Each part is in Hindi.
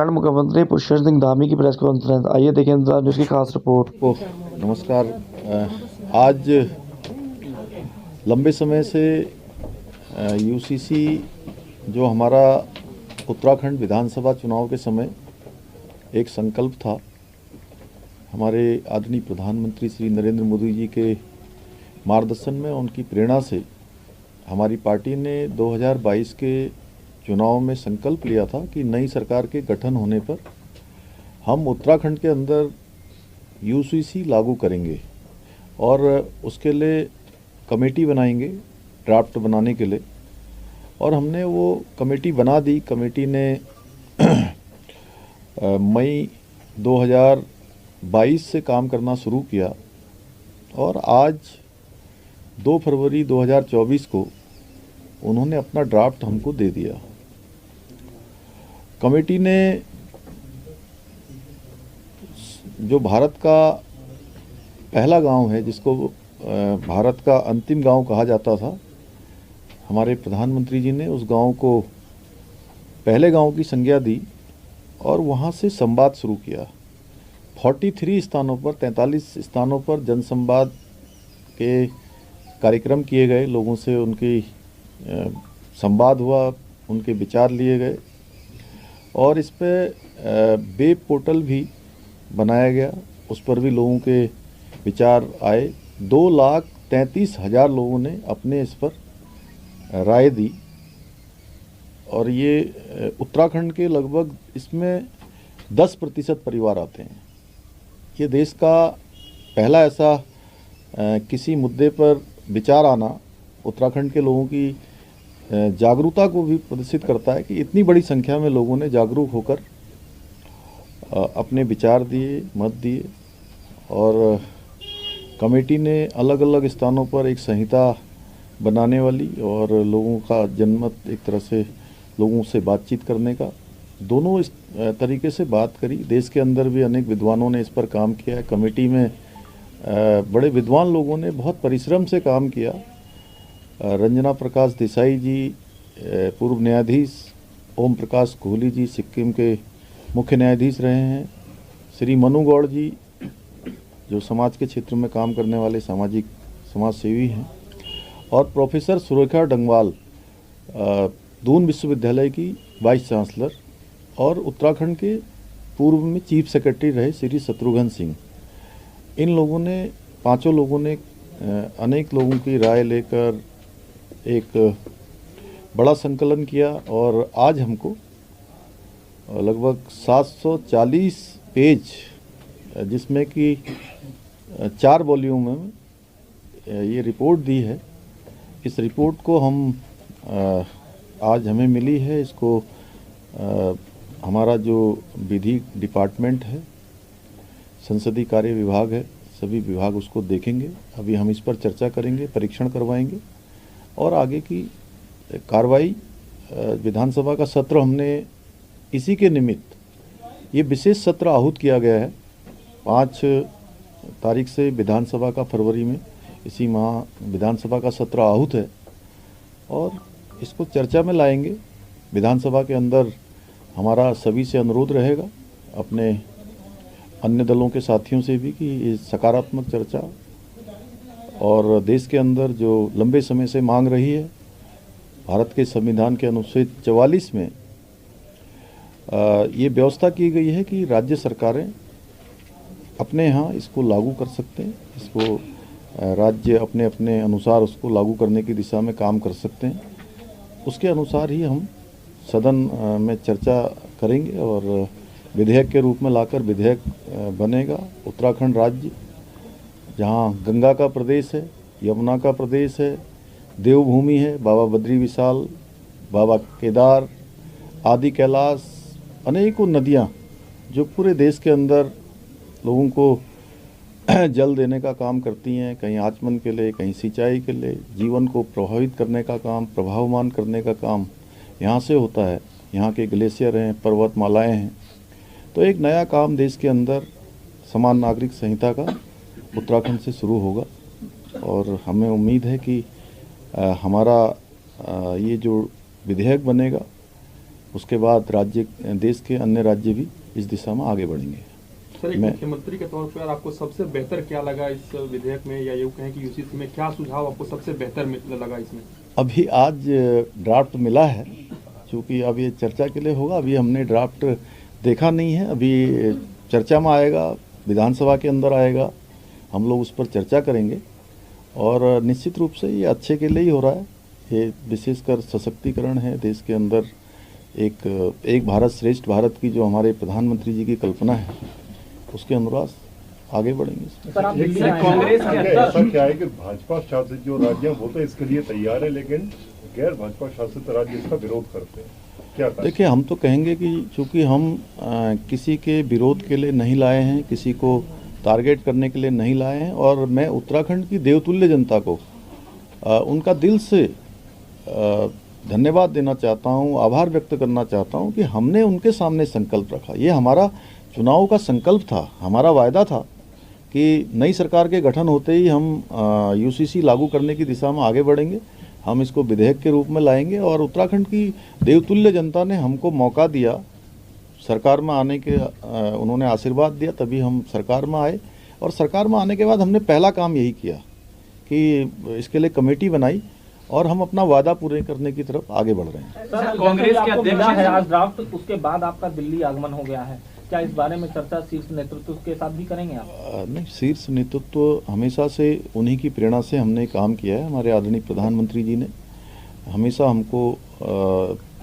उत्तराखंड मुख्यमंत्री पुष्कर सिंह धामी की प्रेस कॉन्फ्रेंस। आइए देखें इंतजार न्यूज़ की खास रिपोर्ट। नमस्कार। आज लंबे समय से यूसीसी जो हमारा उत्तराखंड विधानसभा चुनाव के समय एक संकल्प था, हमारे आदरणीय प्रधानमंत्री श्री नरेंद्र मोदी जी के मार्गदर्शन में, उनकी प्रेरणा से हमारी पार्टी ने 2022 के चुनाव में संकल्प लिया था कि नई सरकार के गठन होने पर हम उत्तराखंड के अंदर यूसीसी लागू करेंगे और उसके लिए कमेटी बनाएंगे ड्राफ्ट बनाने के लिए। और हमने वो कमेटी बना दी। कमेटी ने मई 2022 से काम करना शुरू किया और आज 2 फरवरी 2024 को उन्होंने अपना ड्राफ्ट हमको दे दिया। कमेटी ने जो भारत का पहला गांव है, जिसको भारत का अंतिम गांव कहा जाता था, हमारे प्रधानमंत्री जी ने उस गांव को पहले गांव की संज्ञा दी और वहां से संवाद शुरू किया। 43 स्थानों पर, 43 स्थानों पर जनसंवाद के कार्यक्रम किए गए। लोगों से उनकी संवाद हुआ, उनके विचार लिए गए और इस पे वेब पोर्टल भी बनाया गया। उस पर भी लोगों के विचार आए। 2,33,000 लोगों ने अपने इस पर राय दी और ये उत्तराखंड के लगभग इसमें 10% परिवार आते हैं। ये देश का पहला ऐसा किसी मुद्दे पर विचार आना उत्तराखंड के लोगों की जागरूकता को भी प्रदर्शित करता है कि इतनी बड़ी संख्या में लोगों ने जागरूक होकर अपने विचार दिए, मत दिए। और कमेटी ने अलग अलग स्थानों पर एक संहिता बनाने वाली और लोगों का जनमत, एक तरह से लोगों से बातचीत करने का, दोनों इस तरीके से बात करी। देश के अंदर भी अनेक विद्वानों ने इस पर काम किया है। कमेटी में बड़े विद्वान लोगों ने बहुत परिश्रम से काम किया। रंजना प्रकाश देसाई जी पूर्व न्यायाधीश, ओम प्रकाश कोहली जी सिक्किम के मुख्य न्यायाधीश रहे हैं, श्री मनु गौड़ जी जो समाज के क्षेत्र में काम करने वाले सामाजिक समाज सेवी हैं, और प्रोफेसर सुरेखा डंगवाल दून विश्वविद्यालय की वाइस चांसलर और उत्तराखंड के पूर्व में चीफ सेक्रेटरी रहे श्री शत्रुघ्न सिंह। इन लोगों ने, पांचों लोगों ने अनेक लोगों की राय लेकर एक बड़ा संकलन किया और आज हमको लगभग 740 पेज, जिसमें कि 4 वॉल्यूम में ये रिपोर्ट दी है। इस रिपोर्ट को हम आज हमें मिली है। इसको हमारा जो विधि डिपार्टमेंट है, संसदीय कार्य विभाग है, सभी विभाग उसको देखेंगे। अभी हम इस पर चर्चा करेंगे, परीक्षण करवाएंगे और आगे की कार्रवाई। विधानसभा का सत्र हमने इसी के निमित्त ये विशेष सत्र आहूत किया गया है। 5 तारीख से विधानसभा का, फरवरी में इसी माह विधानसभा का सत्र आहूत है और इसको चर्चा में लाएंगे। विधानसभा के अंदर हमारा सभी से अनुरोध रहेगा, अपने अन्य दलों के साथियों से भी, कि ये सकारात्मक चर्चा और देश के अंदर जो लंबे समय से मांग रही है, भारत के संविधान के अनुच्छेद 44 में ये व्यवस्था की गई है कि राज्य सरकारें अपने यहाँ इसको लागू कर सकते हैं। इसको राज्य अपने अपने अनुसार उसको लागू करने की दिशा में काम कर सकते हैं। उसके अनुसार ही हम सदन में चर्चा करेंगे और विधेयक के रूप में लाकर विधेयक बनेगा। उत्तराखंड राज्य, जहाँ गंगा का प्रदेश है, यमुना का प्रदेश है, देवभूमि है, बाबा बद्री विशाल, बाबा केदार, आदि कैलाश, अनेकों नदियाँ जो पूरे देश के अंदर लोगों को जल देने का काम करती हैं, कहीं आचमन के लिए, कहीं सिंचाई के लिए, जीवन को प्रभावित करने का काम, प्रभावमान करने का काम यहाँ से होता है। यहाँ के ग्लेशियर हैं, पर्वतमालाएँ हैं। तो एक नया काम देश के अंदर समान नागरिक संहिता का उत्तराखंड से शुरू होगा और हमें उम्मीद है कि हमारा ये जो विधेयक बनेगा उसके बाद देश के अन्य राज्य भी इस दिशा में आगे बढ़ेंगे। सर, एक मुख्यमंत्री के तौर पर आपको सबसे बेहतर क्या लगा इस विधेयक में, या यूँ कहें कि यूसीसी में क्या सुझाव आपको सबसे बेहतर लगा इसमें? अभी आज ड्राफ्ट मिला है, क्योंकि अब ये चर्चा के लिए होगा। अभी हमने ड्राफ्ट देखा नहीं है, अभी चर्चा में आएगा, विधानसभा के अंदर आएगा, हम लोग उस पर चर्चा करेंगे और निश्चित रूप से ये अच्छे के लिए ही हो रहा है। ये विशेषकर सशक्तिकरण है देश के अंदर, एक भारत श्रेष्ठ भारत की जो हमारे प्रधानमंत्री जी की कल्पना है, उसके अनुसार आगे बढ़ेंगे। सर, कांग्रेस के ऐसा क्या है कि भाजपा शासित जो राज्य हैं वो तो इसके लिए तैयार है, लेकिन गैर भाजपा शासित राज्य इसका विरोध करते हैं, क्या? देखिए, हम तो कहेंगे कि चूंकि हम किसी के विरोध के लिए नहीं लाए हैं, किसी को टारगेट करने के लिए नहीं लाए हैं, और मैं उत्तराखंड की देवतुल्य जनता को उनका दिल से धन्यवाद देना चाहता हूं, आभार व्यक्त करना चाहता हूं कि हमने उनके सामने संकल्प रखा। ये हमारा चुनाव का संकल्प था, हमारा वायदा था कि नई सरकार के गठन होते ही हम यूसीसी लागू करने की दिशा में आगे बढ़ेंगे, हम इसको विधेयक के रूप में लाएंगे। और उत्तराखंड की देवतुल्य जनता ने हमको मौका दिया, सरकार में आने के उन्होंने आशीर्वाद दिया, तभी हम सरकार में आए। और सरकार में आने के बाद हमने पहला काम यही किया कि इसके लिए कमेटी बनाई और हम अपना वादा पूरे करने की तरफ आगे बढ़ रहे हैं। सर, कांग्रेस के अध्यक्ष है आज ड्राफ्ट, उसके बाद आपका दिल्ली आगमन हो गया है, क्या इस बारे में चर्चा शीर्ष नेतृत्व के साथ भी करेंगे आप? नहीं, शीर्ष नेतृत्व हमेशा से उन्हीं की प्रेरणा से हमने काम किया है। हमारे आदरणीय प्रधानमंत्री जी ने हमेशा हमको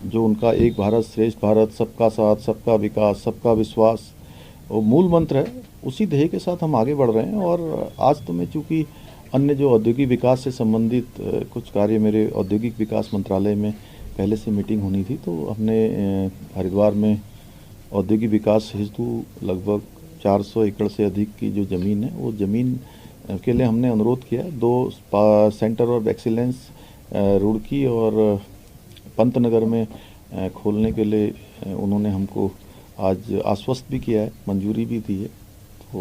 जो उनका एक भारत श्रेष्ठ भारत, सबका साथ, सबका विकास, सबका विश्वास, वो मूल मंत्र है, उसी ध्येय के साथ हम आगे बढ़ रहे हैं। और आज तो मैं चूँकि अन्य जो औद्योगिक विकास से संबंधित कुछ कार्य मेरे औद्योगिक विकास मंत्रालय में पहले से मीटिंग होनी थी, तो हमने हरिद्वार में औद्योगिक विकास हेतु लगभग 400 एकड़ से अधिक की जो ज़मीन है, वो ज़मीन के लिए हमने अनुरोध किया। 2 सेंटर ऑफ एक्सीलेंस रुड़की और पंतनगर में खोलने के लिए उन्होंने हमको आज आश्वस्त भी किया है, मंजूरी भी दी है, तो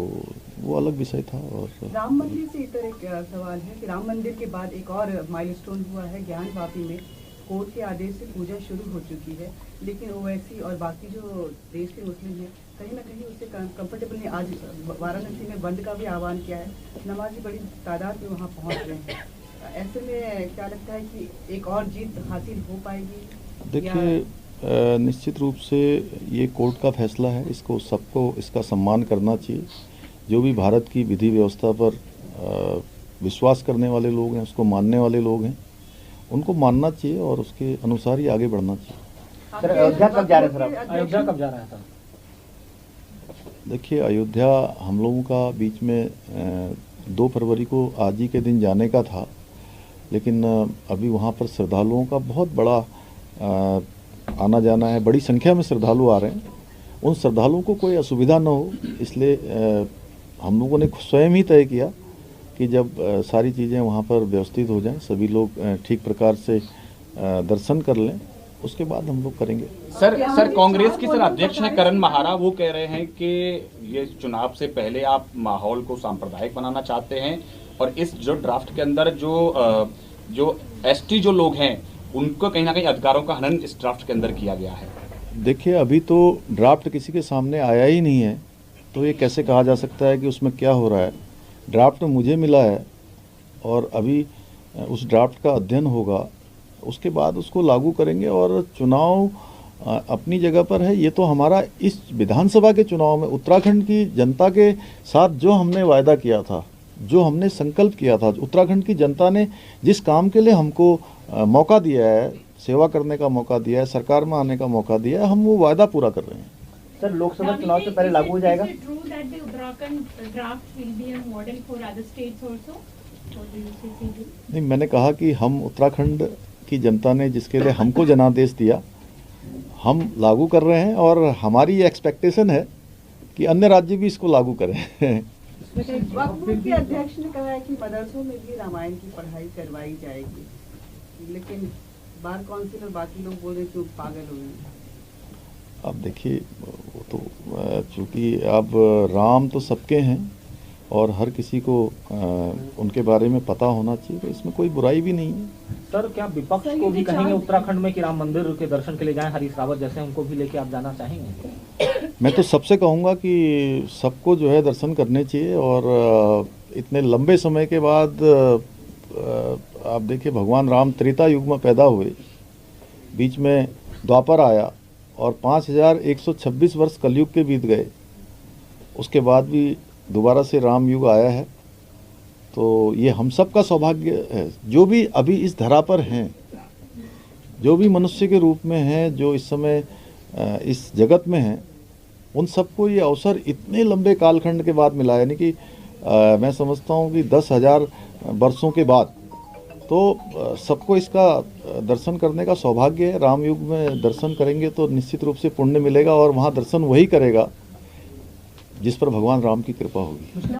वो अलग विषय था। और राम मंदिर से इधर एक सवाल है कि राम मंदिर के बाद एक और माइलस्टोन हुआ है, ज्ञानवापी में कोर्ट के आदेश से पूजा शुरू हो चुकी है, लेकिन ओवैसी और बाकी जो देश के मुस्लिम हैं कहीं ना कहीं उससे कंफर्टेबल नहीं। आज वाराणसी में बंद का भी आह्वान किया है, नमाजी बड़ी तादाद में वहाँ पहुँच रहे हैं। ऐसे में क्या लगता है कि एक और जीत हासिल हो पाएगी? देखिए, निश्चित रूप से ये कोर्ट का फैसला है, इसको सबको इसका सम्मान करना चाहिए। जो भी भारत की विधि व्यवस्था पर विश्वास करने वाले लोग हैं, उसको मानने वाले लोग हैं, उनको मानना चाहिए और उसके अनुसार ही आगे बढ़ना चाहिए। सर, अयोध्या कब जा रहे हैं सर? अयोध्या कब जा रहे हैं सर? देखिए, अयोध्या हम लोगों का बीच में 2 फरवरी को आज ही के दिन जाने का था, लेकिन अभी वहाँ पर श्रद्धालुओं का बहुत बड़ा आना जाना है, बड़ी संख्या में श्रद्धालु आ रहे हैं। उन श्रद्धालुओं को कोई असुविधा न हो, इसलिए हम लोगों ने स्वयं ही तय किया कि जब सारी चीज़ें वहाँ पर व्यवस्थित हो जाएं, सभी लोग ठीक प्रकार से दर्शन कर लें, उसके बाद हम लोग करेंगे। सर, कांग्रेस की सर अध्यक्ष हैं करण महारा, वो कह रहे हैं कि ये चुनाव से पहले आप माहौल को सांप्रदायिक बनाना चाहते हैं और इस जो ड्राफ्ट के अंदर जो एसटी जो लोग हैं उनको कहीं ना कहीं अधिकारों का हनन इस ड्राफ्ट के अंदर किया गया है। देखिए, अभी तो ड्राफ्ट किसी के सामने आया ही नहीं है, तो ये कैसे कहा जा सकता है कि उसमें क्या हो रहा है। ड्राफ्ट मुझे मिला है और अभी उस ड्राफ्ट का अध्ययन होगा, उसके बाद उसको लागू करेंगे। और चुनाव अपनी जगह पर है, ये तो हमारा इस विधानसभा के चुनाव में उत्तराखंड की जनता के साथ जो हमने वायदा किया था, जो हमने संकल्प किया था, उत्तराखंड की जनता ने जिस काम के लिए हमको मौका दिया है, सेवा करने का मौका दिया है, सरकार में आने का मौका दिया है, हम वो वायदा पूरा कर रहे हैं। सर, लोकसभा चुनाव से पहले लागू हो जाएगा? नहीं, मैंने कहा कि हम उत्तराखंड की जनता ने जिसके लिए हमको जनादेश दिया, हम लागू कर रहे हैं और हमारी ये एक्सपेक्टेशन है कि अन्य राज्य भी इसको लागू करें। वक्फ बोर्ड के अध्यक्ष ने कहा है कि मदरसों में भी रामायण की पढ़ाई करवाई जाएगी, लेकिन बार काउंसिल और बाकी लोग बोल रहे हैं कि पागल हो गए। अब देखिए, वो तो चूँकि अब राम तो सबके हैं और हर किसी को उनके बारे में पता होना चाहिए, तो इसमें कोई बुराई भी नहीं है। सर क्या विपक्ष को भी कहेंगे उत्तराखंड में कि राम मंदिर के दर्शन के लिए जाएं, हरीश रावत जैसे उनको भी लेके आप जाना चाहेंगे? मैं तो सबसे कहूँगा कि सबको जो है दर्शन करने चाहिए। और इतने लंबे समय के बाद आप देखिए, भगवान राम त्रेता युग में पैदा हुए, बीच में द्वापर आया और 5126 वर्ष कलयुग के बीत गए, उसके बाद भी दोबारा से राम युग आया है। तो ये हम सब का सौभाग्य है, जो भी अभी इस धरा पर हैं, जो भी मनुष्य के रूप में हैं, जो इस समय इस जगत में हैं, उन सबको ये अवसर इतने लंबे कालखंड के बाद मिला। यानी कि मैं समझता हूँ कि 10,000 वर्षों के बाद तो सबको इसका दर्शन करने का सौभाग्य है। राम युग में दर्शन करेंगे तो निश्चित रूप से पुण्य मिलेगा, और वहाँ दर्शन वही करेगा जिस पर भगवान राम की कृपा होगी।